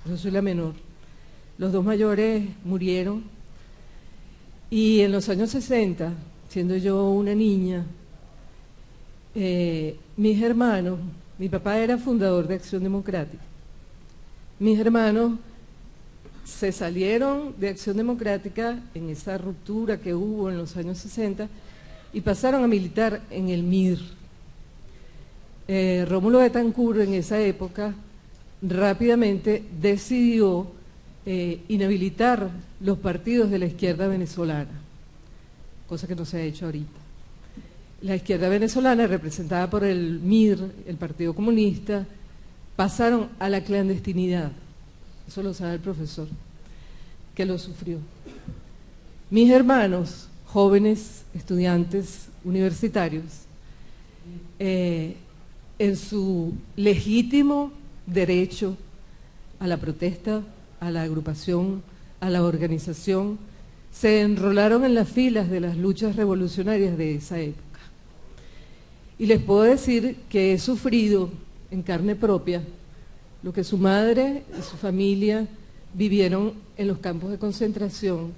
yo soy la menor. Los dos mayores murieron y en los años 60, siendo yo una niña, mis hermanos, mi papá era fundador de Acción Democrática, mis hermanos se salieron de Acción Democrática en esa ruptura que hubo en los años 60 y pasaron a militar en el MIR. Rómulo Betancourt en esa época rápidamente decidió inhabilitar los partidos de la izquierda venezolana, cosa que no se ha hecho ahorita. La izquierda venezolana, representada por el MIR, el Partido Comunista, pasaron a la clandestinidad. Eso lo sabe el profesor, que lo sufrió. Mis hermanos, jóvenes, estudiantes, universitarios, en su legítimo derecho a la protesta, a la agrupación, a la organización, se enrolaron en las filas de las luchas revolucionarias de esa época. Y les puedo decir que he sufrido en carne propia lo que su madre y su familia vivieron en los campos de concentración,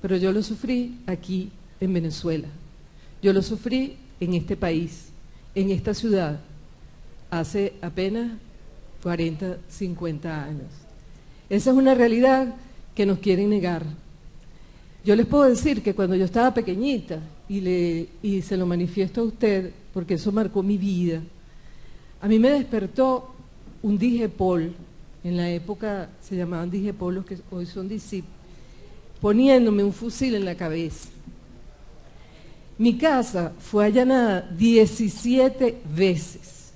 pero yo lo sufrí aquí en Venezuela. Yo lo sufrí en este país, en esta ciudad, hace apenas 40, 50 años. Esa es una realidad que nos quieren negar. Yo les puedo decir que cuando yo estaba pequeñita, y se lo manifiesto a usted, porque eso marcó mi vida, a mí me despertó un Digepol, en la época se llamaban Digepol, los que hoy son DICIP, poniéndome un fusil en la cabeza. Mi casa fue allanada 17 veces.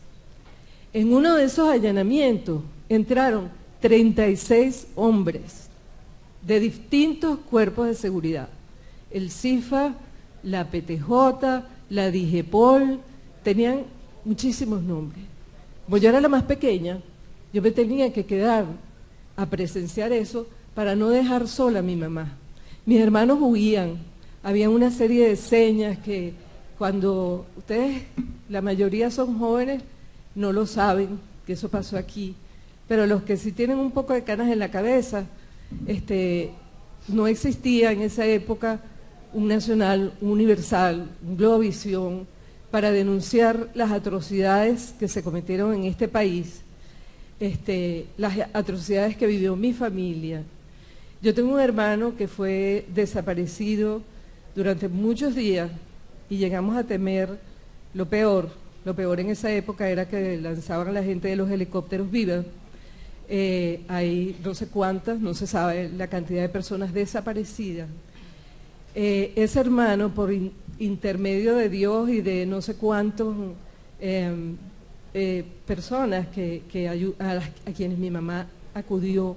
En uno de esos allanamientos entraron 36 hombres de distintos cuerpos de seguridad. El CIFA, la PTJ, la Digepol, tenían muchísimos nombres. Como yo era la más pequeña, yo me tenía que quedar a presenciar eso para no dejar sola a mi mamá. Mis hermanos huían, había una serie de señas que cuando ustedes, la mayoría son jóvenes, no lo saben, que eso pasó aquí, pero los que sí tienen un poco de canas en la cabeza, no existía en esa época un nacional, un universal, un Globovisión, para denunciar las atrocidades que se cometieron en este país, las atrocidades que vivió mi familia. Yo tengo un hermano que fue desaparecido durante muchos días y llegamos a temer lo peor. Lo peor en esa época era que lanzaban a la gente de los helicópteros vivas. Hay no sé cuántas, no se sabe la cantidad de personas desaparecidas. Ese hermano, por intermedio de Dios y de no sé cuántos personas a quienes mi mamá acudió,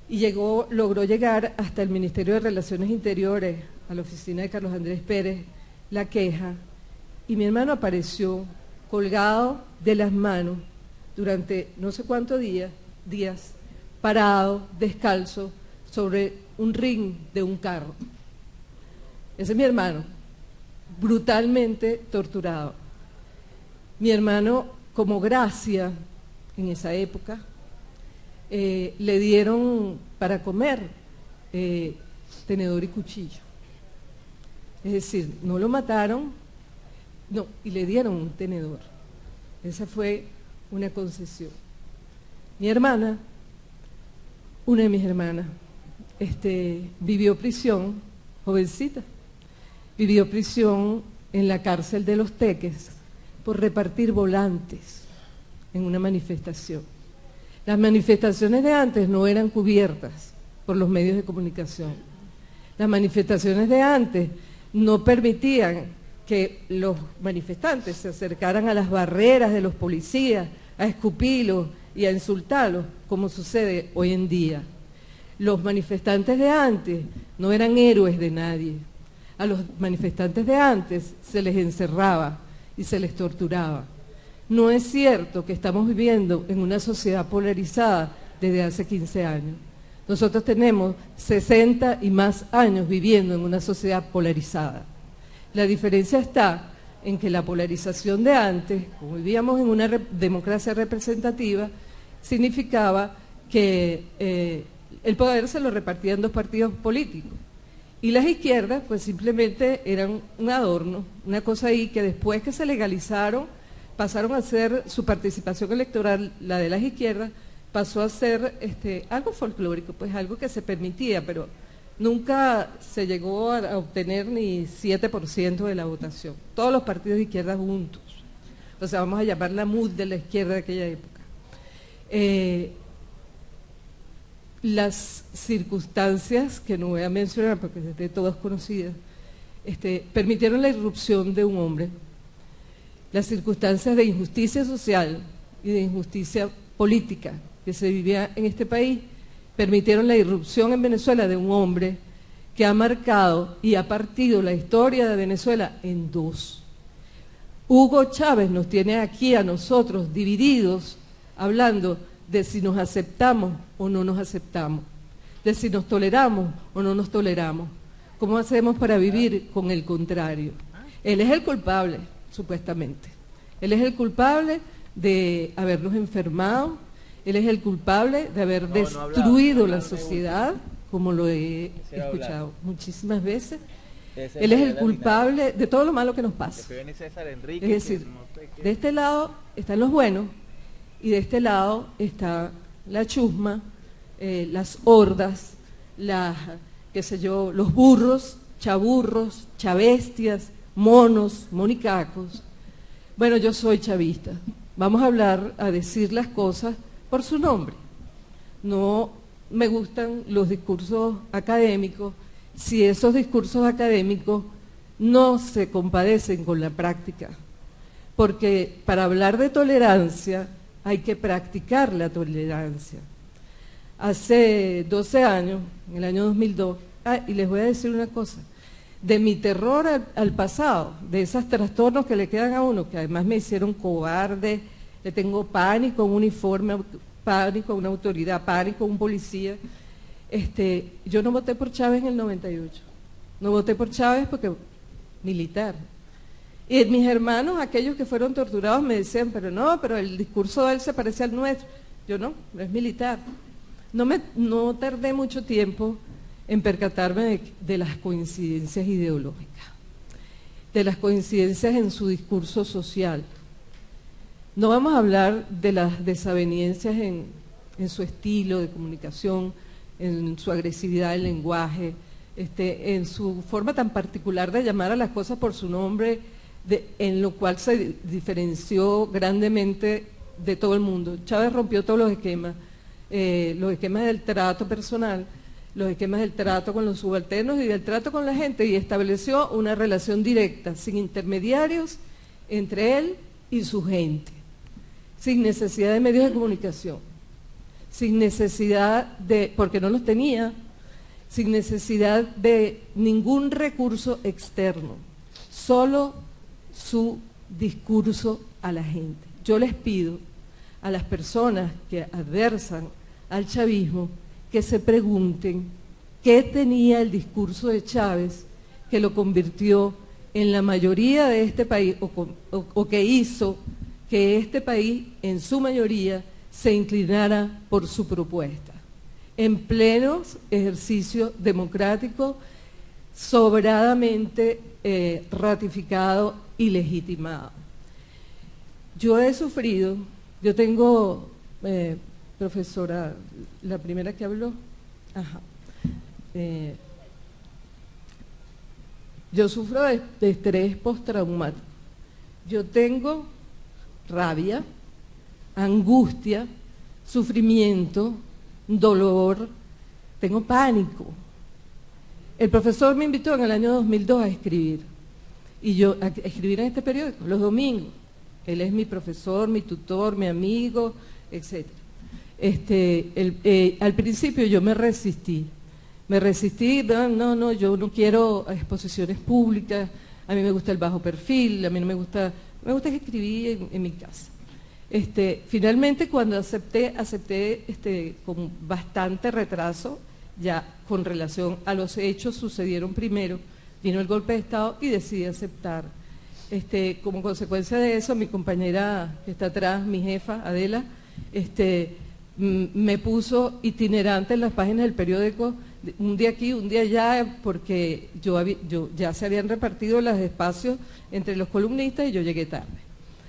y logró llegar hasta el Ministerio de Relaciones Interiores, a la oficina de Carlos Andrés Pérez, la queja, y mi hermano apareció colgado de las manos durante no sé cuántos días, parado, descalzo, sobre un ring de un carro. Ese es mi hermano, brutalmente torturado. Mi hermano, como gracia en esa época, le dieron para comer tenedor y cuchillo. Es decir, no lo mataron, no, y le dieron un tenedor. Esa fue una concesión. Mi hermana, una de mis hermanas, vivió prisión, jovencita, vivió prisión en la cárcel de Los Teques por repartir volantes en una manifestación. Las manifestaciones de antes no eran cubiertas por los medios de comunicación. Las manifestaciones de antes no permitían que los manifestantes se acercaran a las barreras de los policías, a escupirlos y a insultarlos, como sucede hoy en día. Los manifestantes de antes no eran héroes de nadie. A los manifestantes de antes se les encerraba y se les torturaba. No es cierto que estamos viviendo en una sociedad polarizada desde hace 15 años. Nosotros tenemos 60 y más años viviendo en una sociedad polarizada. La diferencia está en que la polarización de antes, como vivíamos en una democracia representativa, significaba que el poder se lo repartían dos partidos políticos. Y las izquierdas, pues simplemente eran un adorno, una cosa ahí que después que se legalizaron, pasaron a ser su participación electoral, la de las izquierdas, pasó a ser algo folclórico, pues algo que se permitía, pero nunca se llegó a obtener ni 7% de la votación. Todos los partidos de izquierda juntos. O sea, vamos a llamar la MUD de la izquierda de aquella época. Las circunstancias, que no voy a mencionar porque es de todas conocidas, permitieron la irrupción de un hombre. Las circunstancias de injusticia social y de injusticia política que se vivía en este país permitieron la irrupción en Venezuela de un hombre que ha marcado y ha partido la historia de Venezuela en dos. Hugo Chávez nos tiene aquí a nosotros divididos, hablando de si nos aceptamos o no nos aceptamos, de si nos toleramos o no nos toleramos. ¿Cómo hacemos para vivir con el contrario? Él es el culpable, supuestamente. Él es el culpable de habernos enfermado, él es el culpable de haber destruido la sociedad, como lo he escuchado muchísimas veces. Él es el culpable de todo lo malo que nos pasa. Es decir, de este lado están los buenos y de este lado está la chusma, las hordas, qué sé yo, los burros, chaburros, chavestias, monos, monicacos. Bueno, yo soy chavista. Vamos a decir las cosas por su nombre. No me gustan los discursos académicos si esos discursos académicos no se compadecen con la práctica. Porque para hablar de tolerancia hay que practicar la tolerancia. Hace 12 años, en el año 2002, y les voy a decir una cosa, de mi terror al pasado, de esos trastornos que le quedan a uno, que además me hicieron cobarde, le tengo pánico a un uniforme, pánico a una autoridad, pánico a un policía. Yo no voté por Chávez en el 98, no voté por Chávez porque militar. Y mis hermanos, aquellos que fueron torturados, me decían, pero el discurso de él se parece al nuestro. Yo no es militar. No tardé mucho tiempo en percatarme de las coincidencias ideológicas, de las coincidencias en su discurso social. No vamos a hablar de las desavenencias en su estilo de comunicación, en su agresividad del lenguaje, en su forma tan particular de llamar a las cosas por su nombre, en lo cual se diferenció grandemente de todo el mundo. Chávez rompió todos los esquemas del trato personal, los esquemas del trato con los subalternos y del trato con la gente, y estableció una relación directa, sin intermediarios, entre él y su gente, sin necesidad de medios de comunicación, sin necesidad porque no los tenía, sin necesidad de ningún recurso externo, solo su discurso a la gente. Yo les pido a las personas que adversan al chavismo que se pregunten qué tenía el discurso de Chávez que lo convirtió en la mayoría de este país, o que hizo que este país en su mayoría se inclinara por su propuesta, en pleno ejercicio democrático, sobradamente ratificado y legitimado. Yo he sufrido, yo tengo, profesora, la primera que habló, yo sufro de estrés postraumático. Yo tengo rabia, angustia, sufrimiento, dolor, tengo pánico. El profesor me invitó en el año 2002 a escribir, a escribir en este periódico, los domingos. Él es mi profesor, mi tutor, mi amigo, etc. Al principio yo me resistí, yo no quiero exposiciones públicas, a mí me gusta el bajo perfil, a mí no me gusta escribir en mi casa. Finalmente cuando acepté con bastante retraso, ya con relación a los hechos sucedieron primero, vino el golpe de Estado y decidí aceptar. Como consecuencia de eso, mi compañera que está atrás, mi jefa, Adela, me puso itinerante en las páginas del periódico, un día aquí, un día allá, porque ya se habían repartido los espacios entre los columnistas y yo llegué tarde.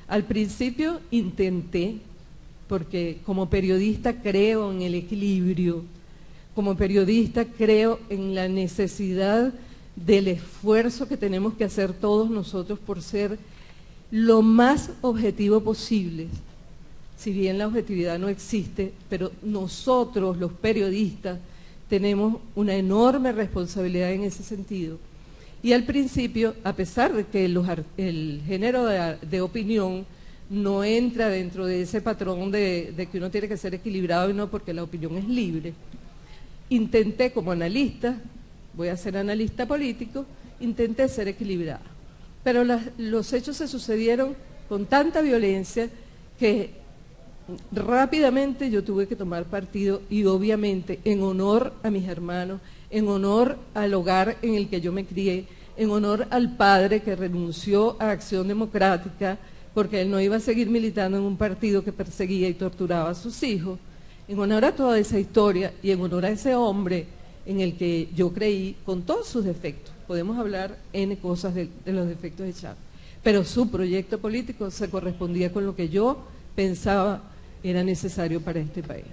Al principio intenté, porque como periodista creo en el equilibrio, como periodista creo en la necesidad del esfuerzo que tenemos que hacer todos nosotros por ser lo más objetivo posible. Si bien la objetividad no existe, pero nosotros los periodistas tenemos una enorme responsabilidad en ese sentido. Y al principio, a pesar de que el género de opinión no entra dentro de ese patrón de que uno tiene que ser equilibrado y no, porque la opinión es libre, intenté como analista, voy a ser analista político, intenté ser equilibrada. Pero los hechos se sucedieron con tanta violencia que rápidamente yo tuve que tomar partido y obviamente en honor a mis hermanos, en honor al hogar en el que yo me crié, en honor al padre que renunció a Acción Democrática porque él no iba a seguir militando en un partido que perseguía y torturaba a sus hijos, en honor a toda esa historia y en honor a ese hombre en el que yo creí con todos sus defectos. Podemos hablar N cosas de los defectos de Chávez, pero su proyecto político se correspondía con lo que yo pensaba era necesario para este país.